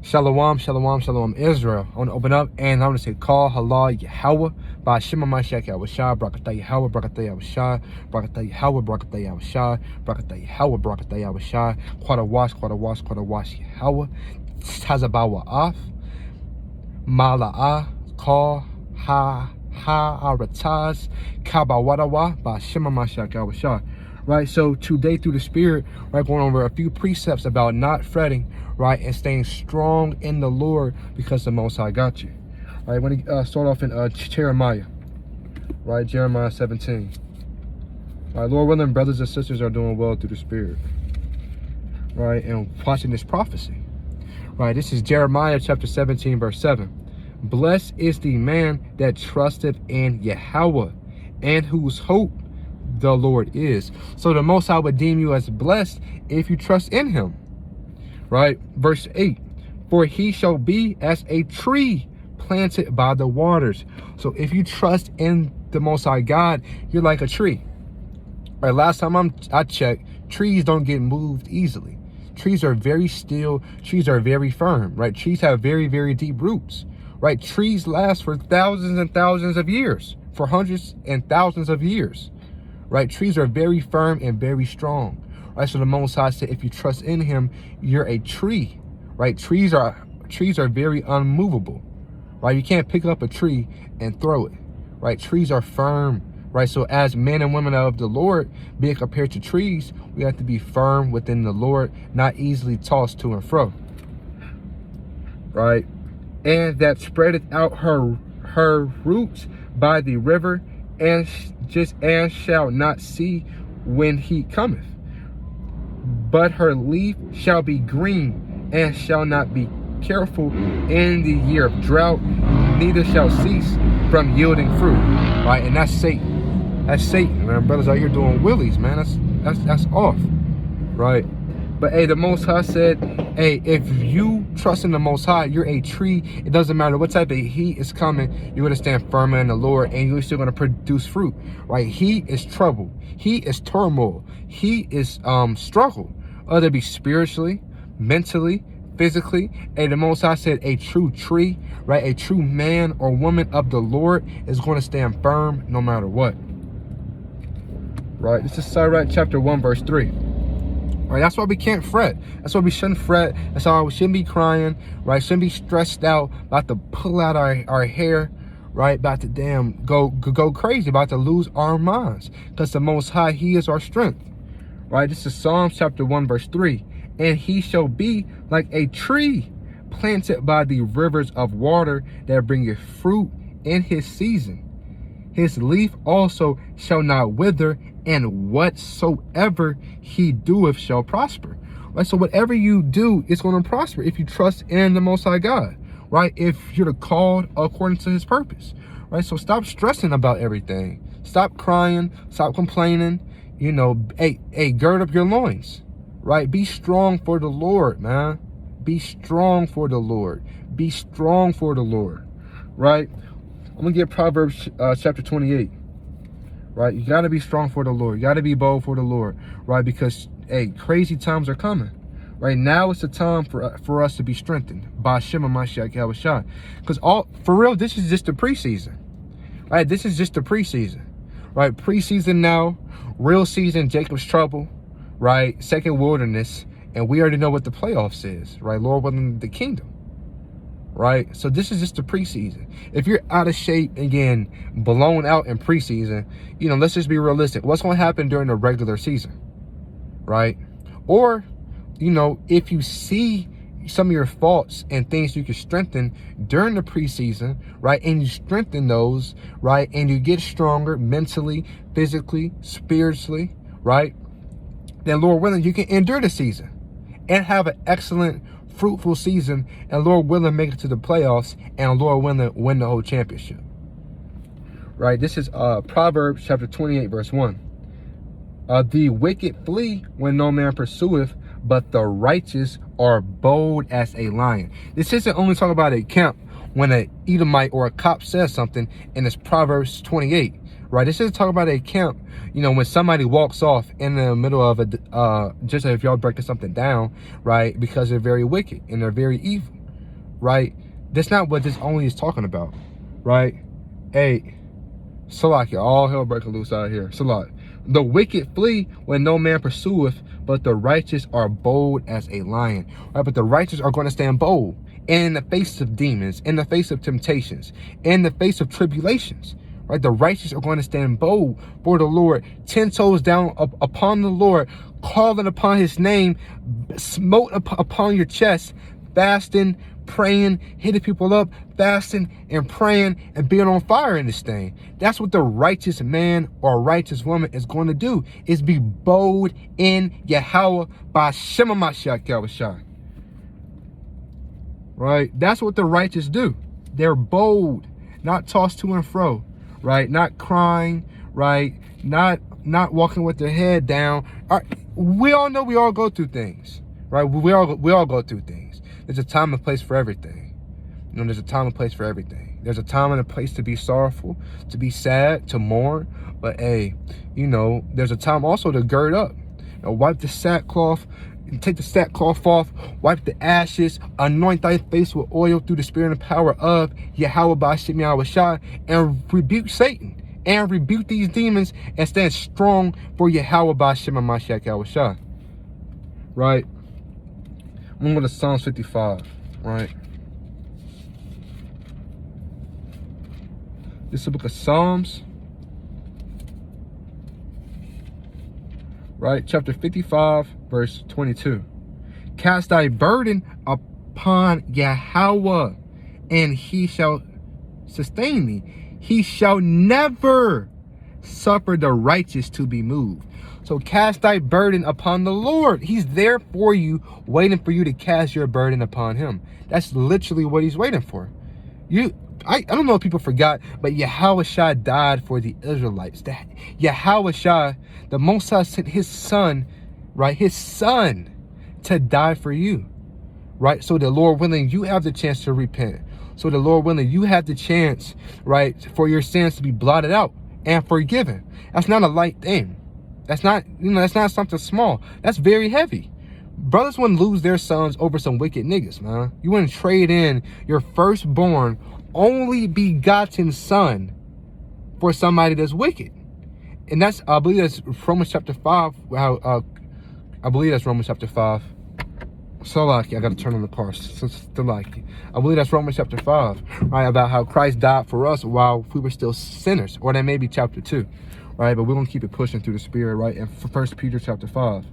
Shalom, shalom, shalom, Israel. I want to open up and I want to say, Call Halal Yahweh, by Shema Mashiach Yahweh Shah, Brakatah Yahweh, Brakatah Yahweh Shah, Brakatah Yahweh, Brakatah Yahweh Shah, Brakatah Yahweh, Brakatah Yahweh Shah, Quata wash Yahweh, Tazabawa Af, Mala'ah, Call Ha-Arataz, Kabawadawa, by Shema Mashiach Yahweh Shah. Right, so today through the Spirit, right, going over a few precepts about not fretting, right, and staying strong in the Lord because the Most High got you. Right, when to start off in Jeremiah, right, Jeremiah 17. Right, Lord willing, brothers and sisters are doing well through the Spirit, right, and watching this prophecy. Right, this is Jeremiah chapter 17, verse 7. Blessed is the man that trusteth in Yahweh, and whose hope the Lord is. So the Most High would deem you as blessed if you trust in him. Right, verse 8. For he shall be as a tree planted by the waters. So if you trust in the Most High God, you're like a tree. Right, last time I checked, trees don't get moved easily. Trees are very still. Trees are very firm. Right, trees have very, very deep roots. Right, trees last for thousands and thousands of years, for hundreds and thousands of years. Right, trees are very firm and very strong. Right, so the Most High said, if you trust in him, you're a tree. Right, trees are very unmovable. Right, you can't pick up a tree and throw it. Right, trees are firm. Right, so as men and women of the Lord, being compared to trees, we have to be firm within the Lord, not easily tossed to and fro. Right, and that spreadeth out her roots by the river, and shall not see when he cometh. But her leaf shall be green, and shall not be careful in the year of drought, neither shall cease from yielding fruit. Right, and that's Satan. That's Satan, man. Brothers out here doing willies, man. That's off. Right. But hey, the Most High said, hey, if you trust in the Most High, you're a tree. It doesn't matter what type of heat is coming, you're going to stand firm in the Lord, and you're still going to produce fruit. Right? Heat is trouble. Heat is turmoil. Heat is struggle. Whether it be spiritually, mentally, physically. And the Most High said a true tree, right? A true man or woman of the Lord is going to stand firm no matter what. Right? This is Sirach chapter 1, verse 3. Right, that's why we can't fret. That's why we shouldn't fret. That's why we shouldn't be crying. Right, shouldn't be stressed out, about to pull out our hair. Right, about to go crazy, about to lose our minds. Because the Most High, he is our strength. Right, this is Psalms chapter 1, verse 3. And he shall be like a tree planted by the rivers of water, that bringeth fruit in his season. His leaf also shall not wither, and whatsoever he doeth shall prosper. Right, so whatever you do, it's going to prosper if you trust in the Most High God. Right, if you're called according to his purpose. Right, so stop stressing about everything. Stop crying. Stop complaining. You know, hey, gird up your loins. Right, be strong for the Lord, man. Be strong for the Lord. Be strong for the Lord. Right. I'm going to get Proverbs chapter 28. Right, you got to be strong for the Lord. You got to be bold for the Lord. Right, because, hey, crazy times are coming. Right, now it's the time for us to be strengthened by Shema Mashiach Yahweh Shah. Because for real, this is just the preseason. Right, this is just the preseason. Right, preseason now, real season, Jacob's trouble. Right, second wilderness, and we already know what the playoffs is. Right, Lord willing, the kingdom. Right, so this is just the preseason. If you're out of shape, again, blown out in preseason, you know, let's just be realistic. What's going to happen during the regular season? Right, or, you know, if you see some of your faults and things you can strengthen during the preseason, right, and you strengthen those, right, and you get stronger mentally, physically, spiritually, right, then Lord willing, you can endure the season and have an excellent, fruitful season, and Lord willing, make it to the playoffs, and Lord willing, win the whole championship. Right, this is Proverbs chapter 28, verse 1. The wicked flee when no man pursueth, but the righteous are bold as a lion. This isn't only talking about a camp when an Edomite or a cop says something, and it's Proverbs 28. Right, this isn't talking about a camp, you know, when somebody walks off in the middle of a, just if y'all breaking something down, right, because they're very wicked and they're very evil. right? That's not what this only is talking about, right? Hey, Salaki, all hell breaking loose out here. Salak. The wicked flee when no man pursueth, but the righteous are bold as a lion. Right? But the righteous are going to stand bold in the face of demons, in the face of temptations, in the face of tribulations. Right? The righteous are going to stand bold for the Lord, 10 toes down upon the Lord, calling upon his name, smote upon your chest, fasting, praying, hitting people up, fasting and praying and being on fire in this thing. That's what the righteous man or righteous woman is going to do, is be bold in Yahweh by Shema Mashiach Yahushua. Right? That's what the righteous do. They're bold, not tossed to and fro, right? Not crying, right? Not walking with their head down. We all know we all go through things, right? We all go through things. There's a time and place for everything. You know, there's a time and place for everything. There's a time and a place to be sorrowful, to be sad, to mourn. But hey, you know, there's a time also to gird up. You know, wipe the sackcloth, take the sackcloth off, wipe the ashes, anoint thy face with oil through the spirit and power of Yahweh B'Shem Yahushua, and rebuke Satan and rebuke these demons and stand strong for Yahweh B'Shem Mashiach Yahushua. Right? I'm going to Psalms 55, right? This is the book of Psalms, right? Chapter 55, verse 22. Cast thy burden upon Yahweh, and he shall sustain thee. He shall never suffer the righteous to be moved. So cast thy burden upon the Lord. He's there for you, waiting for you to cast your burden upon him. That's literally what he's waiting for. I don't know if people forgot, but Yahushua died for the Israelites. Yahushua, the Most High, sent his son, right? His son to die for you, right? So the Lord willing, you have the chance to repent. So the Lord willing, you have the chance, right, for your sins to be blotted out and forgiven. That's not a light thing. That's not, you know, that's not something small. That's very heavy. Brothers wouldn't lose their sons over some wicked niggas, man. You wouldn't trade in your firstborn, only begotten son for somebody that's wicked. And that's, I believe that's Romans chapter 5. I believe that's Romans chapter 5. So lucky, I got to turn on the car. So lucky. I believe that's Romans chapter 5, right? About how Christ died for us while we were still sinners. Or that may be chapter 2. Right, but we're going to keep it pushing through the spirit, right? And 1 Peter chapter 5.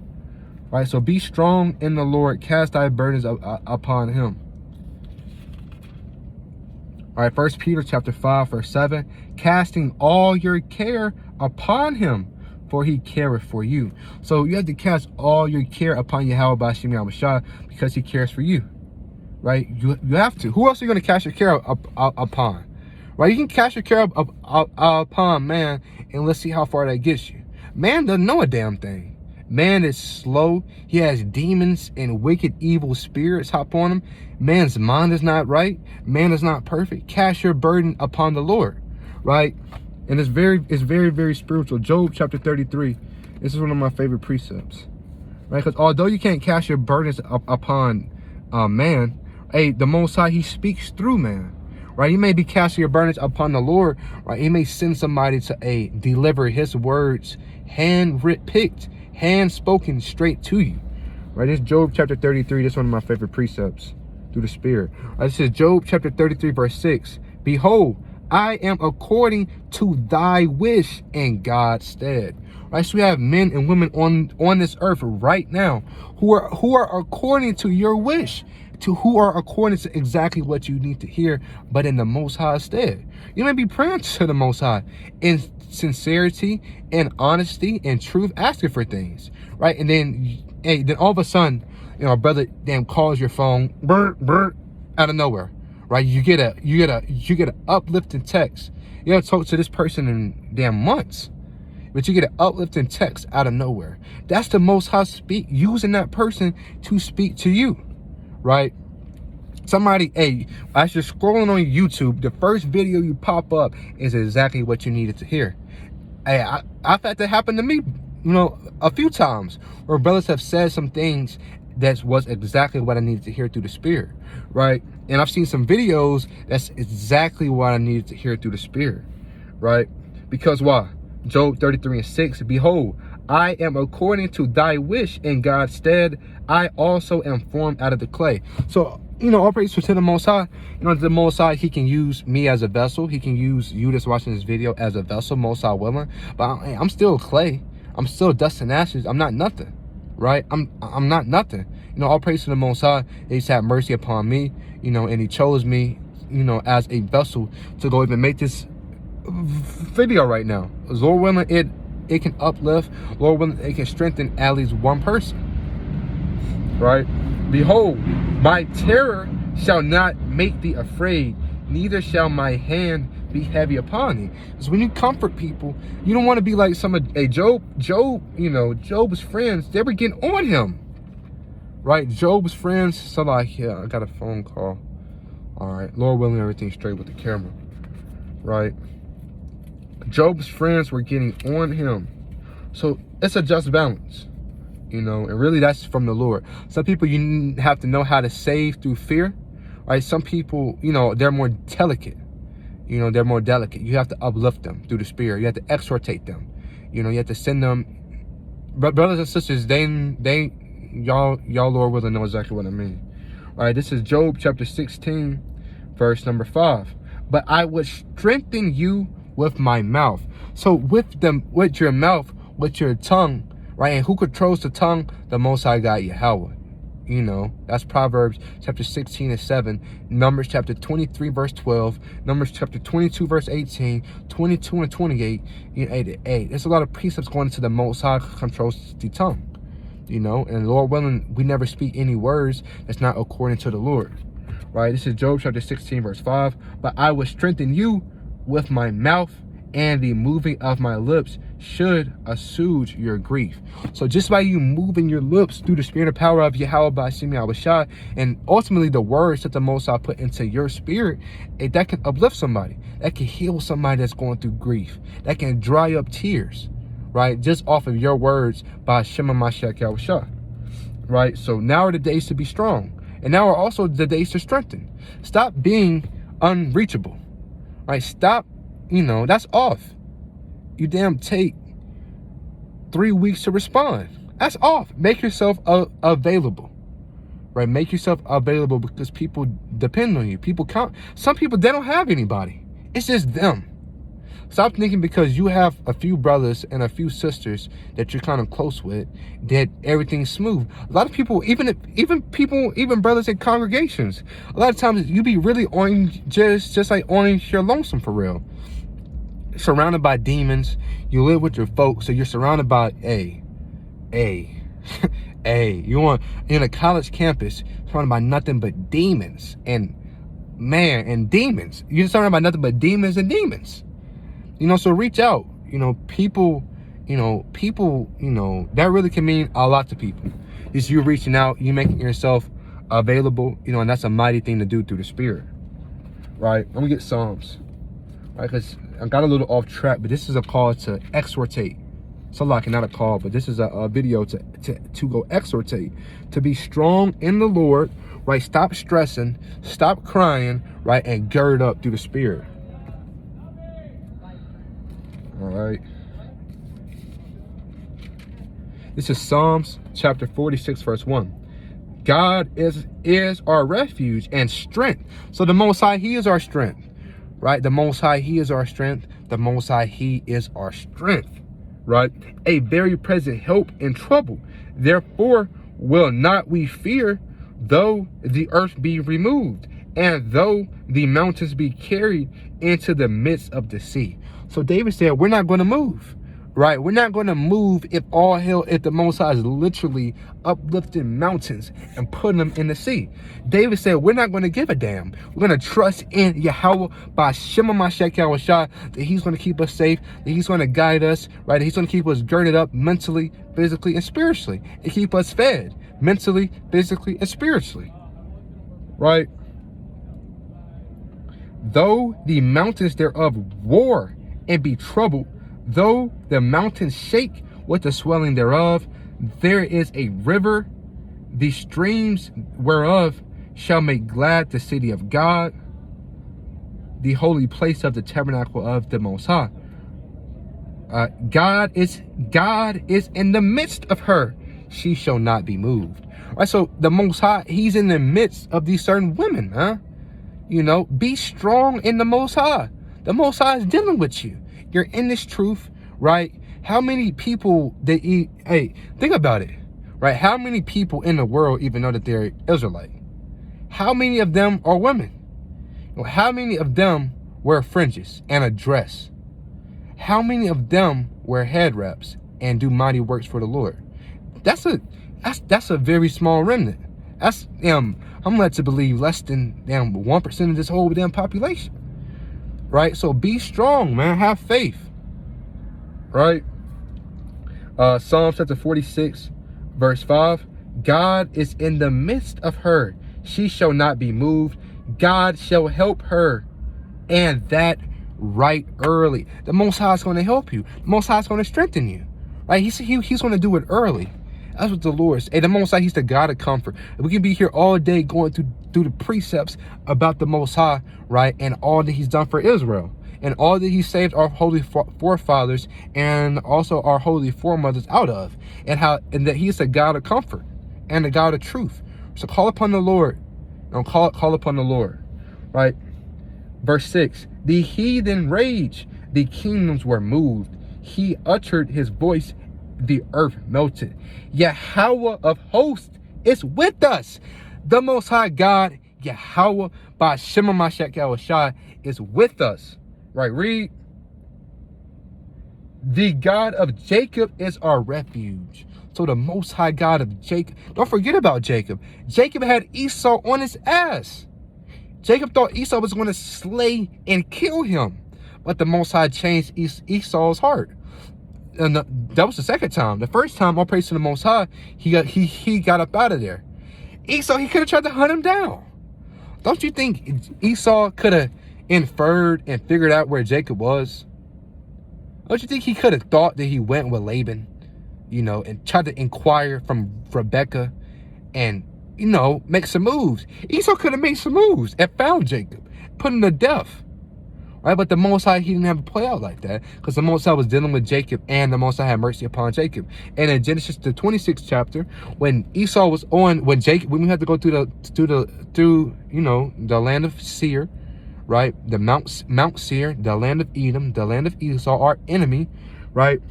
Right, so be strong in the Lord. Cast thy burdens upon him. All right, 1 Peter chapter 5, verse 7. Casting all your care upon him, for he careth for you. So you have to cast all your care upon Yahweh B'Shem Yahushua because he cares for you. Right? You have to. Who else are you going to cast your care upon? Right? You can cast your care upon man, and let's see how far that gets you. Man doesn't know a damn thing. Man is slow. He has demons and wicked, evil spirits hop on him. Man's mind is not right. Man is not perfect. Cast your burden upon the Lord. Right? And it's very, very spiritual. Job chapter 33. This is one of my favorite precepts. Right? Because although you can't cast your burdens upon man, hey, the Most High, he speaks through man. Right? You may be casting your burdens upon the Lord. Right? He may send somebody to deliver his words, hand-picked, hand-spoken straight to you. Right? This is Job chapter 33. This is one of my favorite precepts through the Spirit. Right? This is Job chapter 33, verse 6. Behold, I am according to thy wish in God's stead. Right? So we have men and women on this earth right now who are according to your wish, to who are according to exactly what you need to hear, but in the Most High's stead. You may be praying to the Most High in sincerity and honesty and truth, asking for things, right? And then all of a sudden, you know, a brother damn calls your phone, out of nowhere, right? You get a uplifting text. You haven't talked to this person in damn months, but you get an uplifting text out of nowhere. That's the Most High using that person to speak to you. Right? Somebody, as you're scrolling on YouTube, the first video you pop up is exactly what you needed to hear. Hey, I've had that happen to me, you know, a few times where brothers have said some things that was exactly what I needed to hear through the Spirit, right? And I've seen some videos. That's exactly what I needed to hear through the Spirit, right? Because why? Job 33:6, behold, I am according to thy wish in God's stead. I also am formed out of the clay. So, all praise to the Most High. The Most High, he can use me as a vessel. He can use you that's watching this video as a vessel, Most High willing. But I'm still clay. I'm still dust and ashes. I'm not nothing, right? I'm not nothing. All praise to the Most High. He's had mercy upon me, and he chose me, as a vessel to go even make this video right now. Lord willing, it can uplift. Lord willing, it can strengthen at least one person, right? Behold, my terror shall not make thee afraid, neither shall my hand be heavy upon thee. Because when you comfort people, you don't want to be like Job, Job's friends, they were getting on him, right? Job's friends, so like, yeah, I got a phone call. All right, Lord willing, everything's straight with the camera, right? Job's friends were getting on him. So it's a just balance, and really that's from the Lord. Some people, you have to know how to save through fear, right? Some people, they're more delicate. They're more delicate. You have to uplift them through the Spirit. You have to exhortate them. You have to send them. But brothers and sisters, y'all Lord willing know exactly what I mean. All right, this is Job chapter 16, verse number 5. But I would strengthen you with my mouth. So with your mouth, with your tongue, right? And who controls the tongue? The Most High God, Yahweh. That's Proverbs chapter 16 and 7, Numbers chapter 23 verse 12, Numbers chapter 22 verse 18, 22 and 28, 8. There's a lot of precepts going into the Most High controls the tongue, and Lord willing, we never speak any words that's not according to the Lord, right? This is Job chapter 16 verse 5. But I will strengthen you with my mouth, and the moving of my lips should assuage your grief. So just by you moving your lips through the spirit and power of Yahweh by Shimi Awashai, and ultimately the words that the Most High put into your spirit, that can uplift somebody. That can heal somebody that's going through grief. That can dry up tears, right? Just off of your words by Shema Mashiach Yahushua, right? So now are the days to be strong. And now are also the days to strengthen. Stop being unreachable, right? Stop, that's off. You damn take 3 weeks to respond. That's off. Make yourself available, right? Make yourself available because people depend on you. People count. Some people, they don't have anybody. It's just them. Stop thinking because you have a few brothers and a few sisters that you're kind of close with that everything's smooth. A lot of people, even brothers in congregations, a lot of times you be really on just like on your lonesome for real. Surrounded by demons, you live with your folks, so you're surrounded by you on in a college campus, surrounded by nothing but demons and demons. You're surrounded by nothing but demons and demons. So reach out. People, that really can mean a lot to people. Is you reaching out, you making yourself available, and that's a mighty thing to do through the Spirit, right? Let me get Psalms, right? Because I got a little off track, but this is a call to exhortate. So like, not a call, but this is a video to go exhortate, to be strong in the Lord, right? Stop stressing, stop crying, right? And gird up through the Spirit. All right. This is Psalms chapter 46, verse 1. God is our refuge and strength. So the Most High, he is our strength, right? The Most High, he is our strength. The Most High, he is our strength, right? A very present help in trouble. Therefore will not we fear, though the earth be removed, and though the mountains be carried into the midst of the sea. So David said, we're not going to move, right? We're not going to move if the Most High is literally uplifting mountains and putting them in the sea. David said, we're not going to give a damn. We're going to trust in Yahweh by Shema Mashiach Yahushua, that he's going to keep us safe, that he's going to guide us, right? That he's going to keep us girded up mentally, physically, and spiritually, and keep us fed mentally, physically, and spiritually, right? Though the mountains thereof roar and be troubled, though the mountains shake with the swelling thereof, there is a river, the streams whereof shall make glad the city of God, the holy place of the tabernacle of the Most High. God is in the midst of her. She shall not be moved. All right, so the Most High, he's in the midst of these certain women, huh? You know, be strong in the Most High. The Most High is dealing with you. You're in this truth, right? How many people hey, think about it, right? How many people in the world even know that they're Israelite? How many of them are women? How many of them wear fringes and a dress? How many of them wear head wraps and do mighty works for the Lord? That's a very small remnant. That's I'm led to believe less than 1% of this whole damn population. Right? So be strong, man. Have faith. Right? Psalm chapter 46, verse 5. God is in the midst of her. She shall not be moved. God shall help her. And that right early. The Most High is going to help you. The Most High is going to strengthen you. Right? He's going to do it early. That's what the Lord says. Hey, the Most High, he's the God of comfort. We can be here all day going through the precepts about the Most High, right? And all that he's done for Israel. And all that he saved our holy forefathers and also our holy foremothers out of. And that he's a God of comfort and a God of truth. So call upon the Lord. Don't call upon the Lord. Right? Verse 6. The heathen rage, the kingdoms were moved. He uttered his voice, the earth melted. Yahweh of hosts is with us. The Most High God, Yahweh, by Shema Mashak Yahushai, is with us. Right, read. The God of Jacob is our refuge. So the Most High God of Jacob. Don't forget about Jacob. Jacob had Esau on his ass. Jacob thought Esau was going to slay and kill him. But the Most High changed Esau's heart. And that was the second time. The first time, all praise to the Most High, he got up out of there. Esau, he could have tried to hunt him down. Don't you think Esau could have inferred and figured out where Jacob was? Don't you think he could have thought that he went with Laban, and tried to inquire from Rebekah and, make some moves? Esau could have made some moves and found Jacob, put him to death. Right, but the Most High, he didn't have to play out like that, because the Most High was dealing with Jacob, and the Most High had mercy upon Jacob. And in Genesis the 26th chapter, when Esau was when we had to go through the land of Seir, right, the Mount Seir, the land of Edom, the land of Esau, our enemy, right?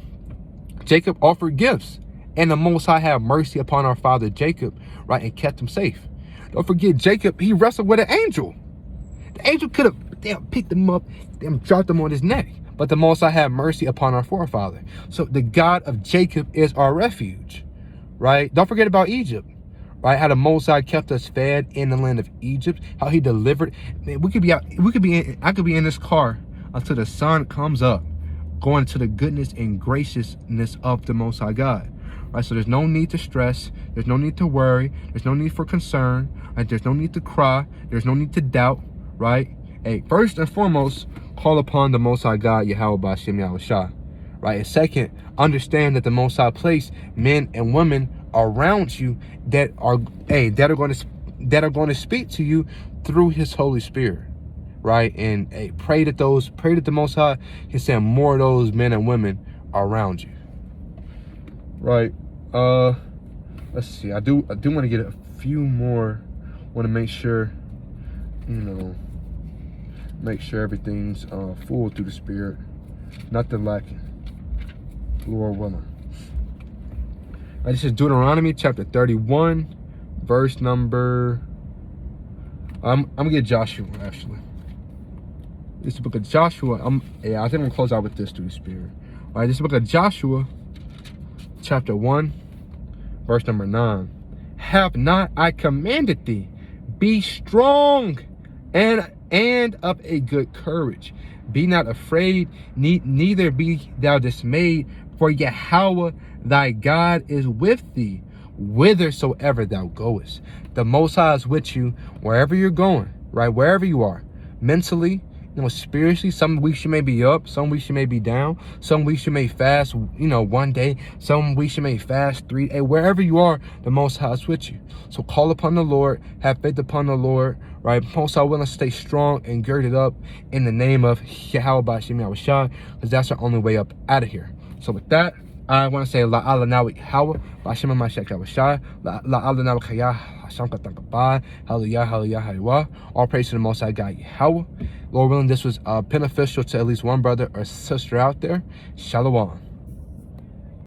Jacob offered gifts, and the Most High had mercy upon our father Jacob, right, and kept him safe. Don't forget, Jacob, he wrestled with an angel. The angel could have picked him up, dropped him on his neck. But the Most High had mercy upon our forefather. So the God of Jacob is our refuge, right? Don't forget about Egypt, right? How the Most High kept us fed in the land of Egypt. How he delivered. Man, I could be in this car until the sun comes up, going to the goodness and graciousness of the Most High God. Right? So there's no need to stress. There's no need to worry. There's no need for concern. Right? There's no need to cry. There's no need to doubt. Right? Hey, first and foremost, call upon the Most High God, Yahweh B'Shem Yahushua. Right? And second, understand that the Most High placed men and women around you that are going to speak to you through His Holy Spirit. Right? And pray that the Most High can send more of those men and women around you. Right? Let's see. I do want to get a few more. Want to make sure, make sure everything's full through the Spirit, nothing lacking. Lord willing. This is Deuteronomy chapter 31, verse number. I'm gonna get Joshua actually. This is the book of Joshua. I think I'm gonna close out with this through the Spirit. All right, this is the book of Joshua, chapter 1, verse number 9. Have not I commanded thee? Be strong and of a good courage. Be not afraid, neither be thou dismayed, for Yahweh thy God is with thee, whithersoever thou goest. The Most High is with you wherever you're going, right? Wherever you are, mentally, spiritually. Some weeks you may be up, some weeks you may be down, some weeks you may fast, 1 day, some weeks you may fast 3 days. Wherever you are, the Most High is with you. So call upon the Lord, have faith upon the Lord, right? Most High willing to stay strong and girded up in the name of Yahweh, because that's our only way up out of here. So with that, I want to say La Allah Nawi Hawa, Bashima Mashak Yawashai, La Allah Nawi Kaya, Hashamka Tankabai, Hallelujah, Hallelujah, Hallelujah. All praise to the Most High God Yahweh. Lord willing, this was beneficial to at least one brother or sister out there. Shalom.